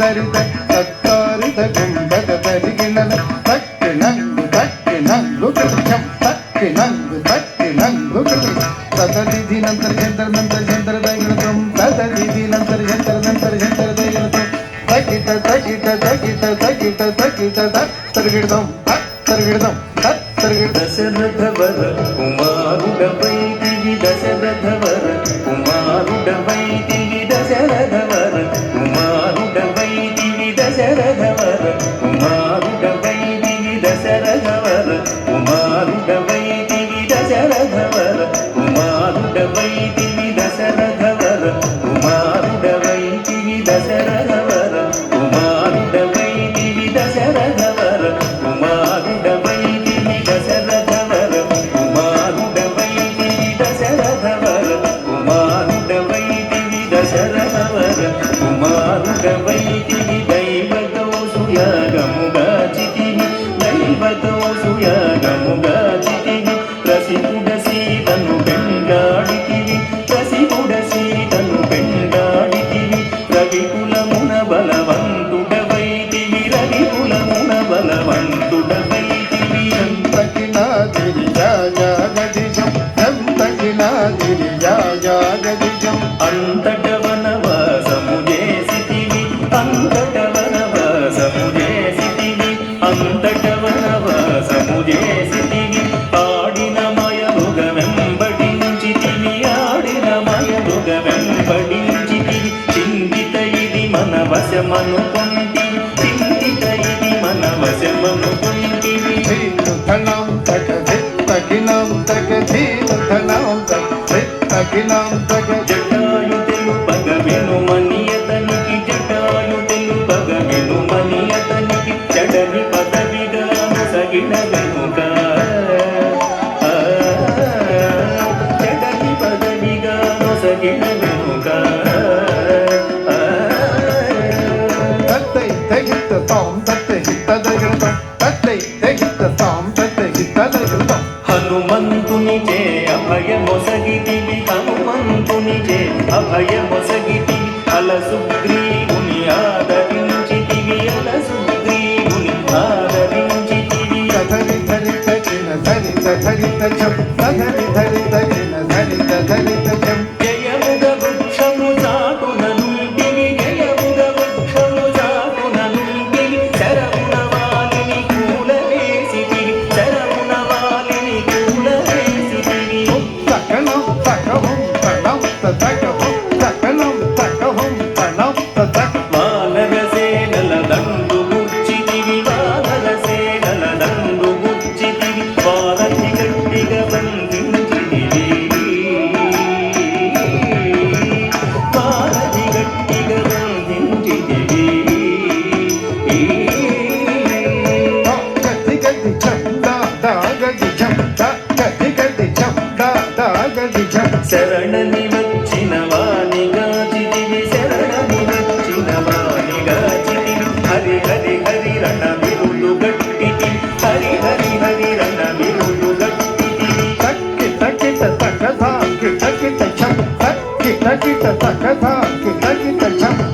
తరిత తత్తారిత గుండగ తరిగిన తక్కి నంగు కృత్యం తక్కి నంగు తదలిది నంతర జంతర నంతర జంతర దైగణతం తదలిది నంతర జంతర నంతర జంతర దైగణతం తకిట తకిట తకిట తకిట తకిట తరిగిడదాం తరిగిడదాం దశరథవర కుమారుడవైతివి దశరథవర కుమారుడవైతివి దశరథవర కుమారుడవైతివి దశరథవర కుమారుడవైతివి దశరథవర కుమారుడవైతివి దశరథవర కుమారుడవైతివి దశరథవర కుమారుడవైతివి దశరథవర కుమారుడవైతివి దశరథవర కుమారుడవైతివి దశరథవర కుమారుడవైతివి దశరథవర కుమారుడవైతివి దశరథవర కుమారుడవైతివి దైవదోసుయాగముగా చితివి దైవదోసుయాగముగా చితివి రసికుడ సీతను పెండాడితివి రసికుడ సీతను పెండాడితివి రవికులమున బలవంతుడవైతివి రవికులమున బలవంతుడవైతివి అంతట వనవాసము చేసితివి అంతట వనవాసము చేసితివి అంతట వనవాసము చేసితివి ఆడిన మయలుగ వెంబడించితివి ఆడిన మయలుగ వెంబడించితివి చింతిత ఇది మన వశమనుకొంటివి చింతిత ఇది మన వశమనుకొంటివి జటాయు తెలుపగ వెనుమనియతనికి జటాయు తెలుపగ వెనుమనియతనికి జడని పదవిగా సగిన వెనుక జడని పదవిగా సగిన వెనుక హనుమంతునిచే అభయమొసగితివి హనుమంతునిచే అభయమొసగితివి అలసుగ్రీవుని ఆదరించితివి అలసుగ్రీవుని ఆదరించితివి జయముగ వృక్షము చాటుననుంటివి జయముగ వృక్షము చాటుననుంటివి శరమున వాలిని కూలవేసితివి శరమున వాలిని కూలవేసితివి వానరసేనల దండు గుచ్చితివి వానరసేనల దండు గుచ్చితివి వారధి గట్టిగా బంధించితివి వారధి గట్టిగా బంధించితివి శరణని వచ్చిన వాణిగా చితివి శరణని వచ్చిన వాణిగా చితివి హరి హరి హరి రణ బిరుదు గట్టితి హరి హరి హరి రణ బిరుదు గట్టితి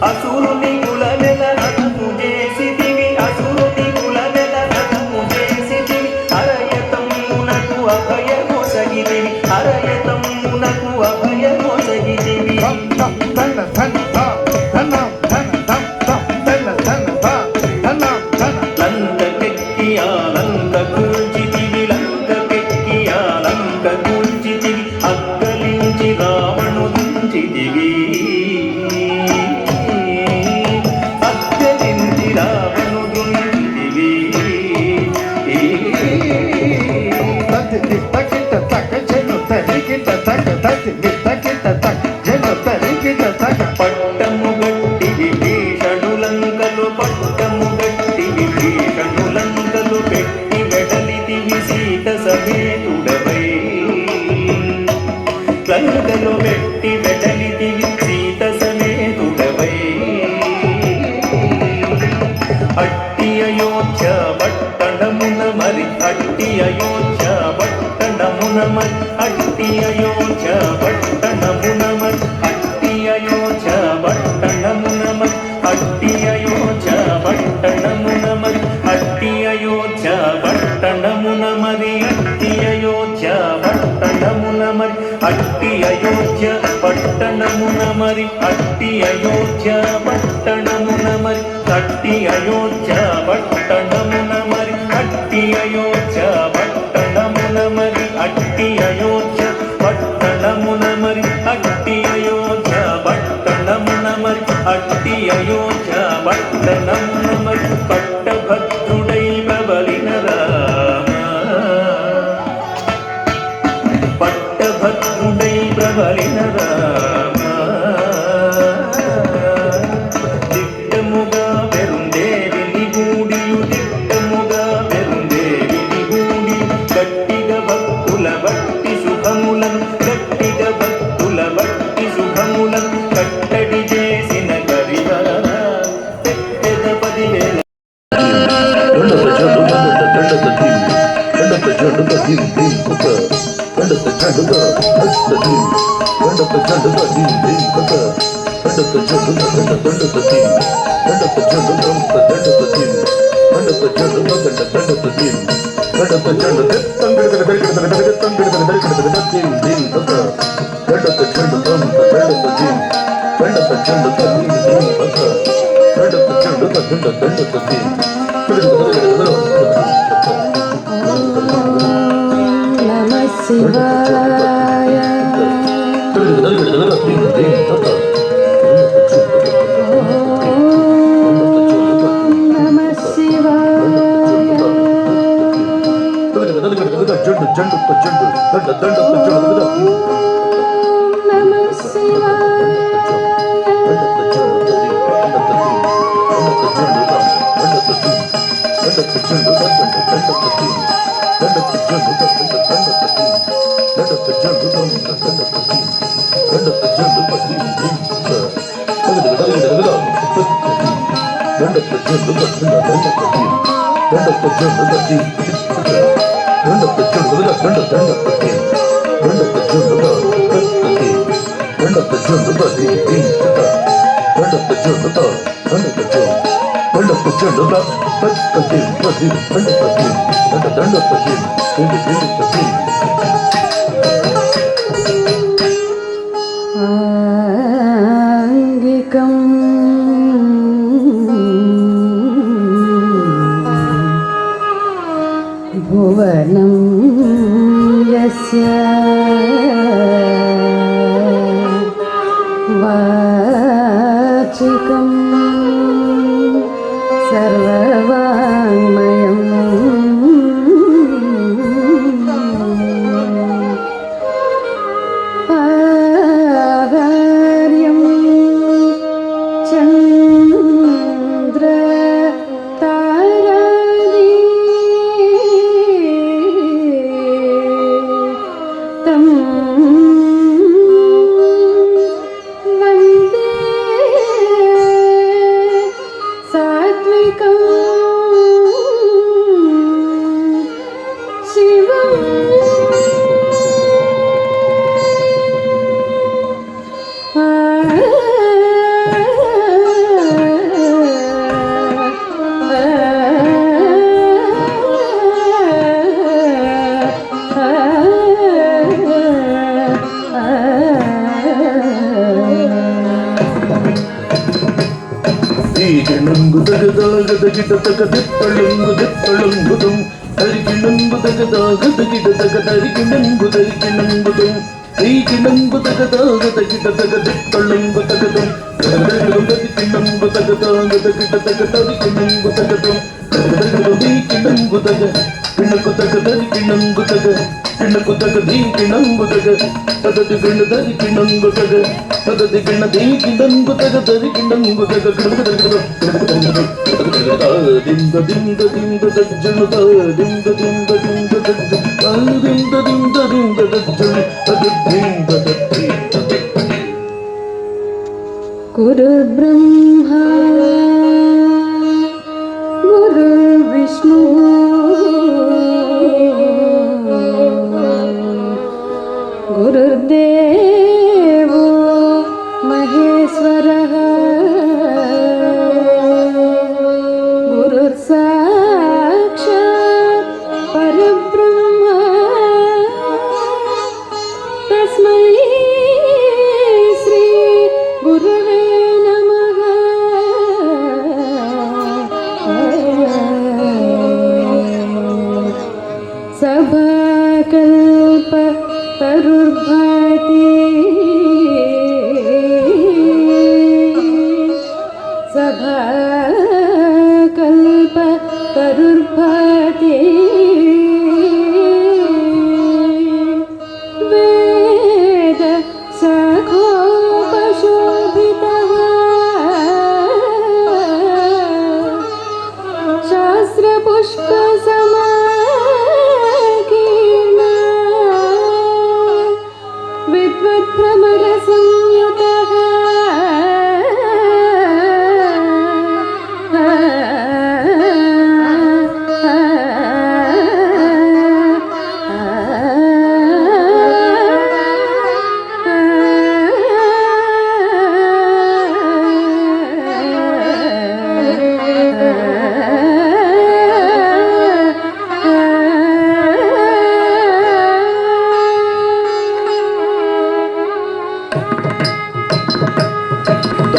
అసురుని కుల నెల రథము చేసితివి అసురుని కుల నెల రథము చేసితివి అరయతమునకు అభయమొసగితివి అరయతమునకు అభయమొసగితివి లంకకెక్కి ఆలంక కూల్చితివి లంకకెక్కి ఆలంక కూల్చితివి అక్కలించి రావణుదించితివి అక్కలించి రావణుదించితివి పట్టము గట్టి విభీషణులంకలు పట్టము గట్టి విభీషణులంకలు పెట్టి వెడలితివి సీత సమేతుడవై లంకలు పెట్టి వెడలితివి సీత సమేతుడవై అట్టి అయోధ్య పట్టణమున మరి అట్టి అయోధ్య పట్టణమున మరి అట్టి అయోధ్య పట్టణమున మరి అట్టి అయోధ్య పట్టణమున మరి అట్టి అయోధ్య పట్టణమున మరి అట్టి అయోధ్య పట్టణమున మరి అట్టి అయోధ్య పట్టణమున మరి అట్టి అయోధ్య పట్టణమున మరి అట్టి అయోధ్య పట్టణమున మరి అట్టి అయోధ్య పట్టణమున మరి అట్టి అయోధ్య పట్టణమున మరి పట్టభద్రుడై ప్రబలిన రామ పట్టభద్రుడై ప్రబలిన రామ దిట్టముగా పెరుందేవిని గూడియు దిట్టముగా పెరుందేవిని గూడి గట్టిగా భక్తుల భక్తి శుభములను గట్టిగా భక్తుల భక్తి శుభములను కట్టడి చేసిన గరివర పెట్టెద 10,000 నమః శివాయ నమః శివాయ నమః శివాయ ఆంగికం భువనం యస్య వాచికం సర్వవాङ्మయం ఆహార్యం చంద్ర తారాది తం వందే సాత్వికం శివం ನಂಗು ತಗದಾಗ ಗಿಡ ತಗ ದಿಪ್ಪಳಂಗು ದಿಪ್ಪಳಂಗುದು ಅರಿಗೆ ನಂಗು ತಗದಾಗ ಗಿಡ ತಗ ತರಿಗೆ ನಂಗುದು ಈಗಿ ನಂಗು ತಗದಾಗ ಗಿಡ ತಗ ದಿಪ್ಪಳಂಗು ತಗದು ತರಿಗೆ ನಂಗು ತಗದಾಗ ಗಿಡ ತಗ ತರಿಗೆ ನಂಗು ತಗದು ಈಗಿ ನಂಗು ತಗ ಗಿಣಕು ತಗ ತರಿಗೆ ನಂಗು ತಗ ಗಿಣಕು ತಗ ದೀಗಿ ನಂಗು ತಗ ತದದಿ ಗಿಣ ತರಿಗೆ ನಂಗು ತಗ ತದದಿ ಗಿಣ ದೀಗಿ ನಂಗು ತಗ ತರಿಗೆ ನಂಗು ತಗ ದಿಂದ ದಿಂದ ದಿಂದ ದಜ್ಜನು ದಿಂದ ದಿಂದ ದಿಂದ ದಜ್ಜ ದಿಂದ ದಿಂದ ದಿಂದ ದಜ್ಜನು ದಿಂದ ದಿಂದ ಗುರು ಬ್ರಹ್ಮ ಗುರು ವಿಷ್ಣು ಗುರುರ್ದೇವೋ ಮಹೇಶ್ವರಃ ಗುರುರ್ ಸಾಕ್ಷಾತ್ ಪರಬ್ರಹ್ಮ ತಸ್ಮೈ Shri सुशोभितः शास्त्रपुष्पसमाकीर्ण विद्वद्भ्रमरसंयुतः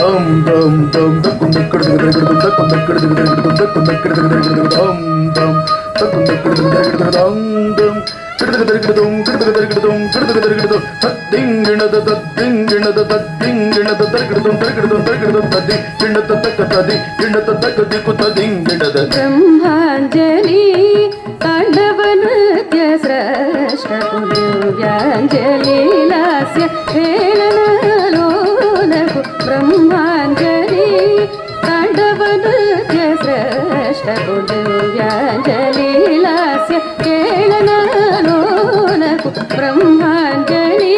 dum dum dum dakum dakum ब्रह्माञ्जलि ताण्डवनृत्य स्रष्टपुण्यव्याञ्जलि लास्य हेलनलोलकु ब्रह्माञ्जलि ताण्डवनृत्य स्रष्टपुण्यव्याञ्जलि लास्य हेलनलोलकु ब्रह्माञ्जलि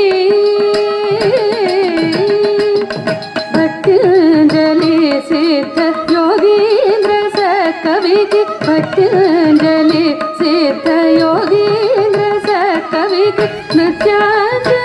भक्तिञ्जलि सिद्ध योगीन्द्र सकविति भक्तिञ्जलि सिद्ध योगीन्द्र सकविति नृत्याञ्जलि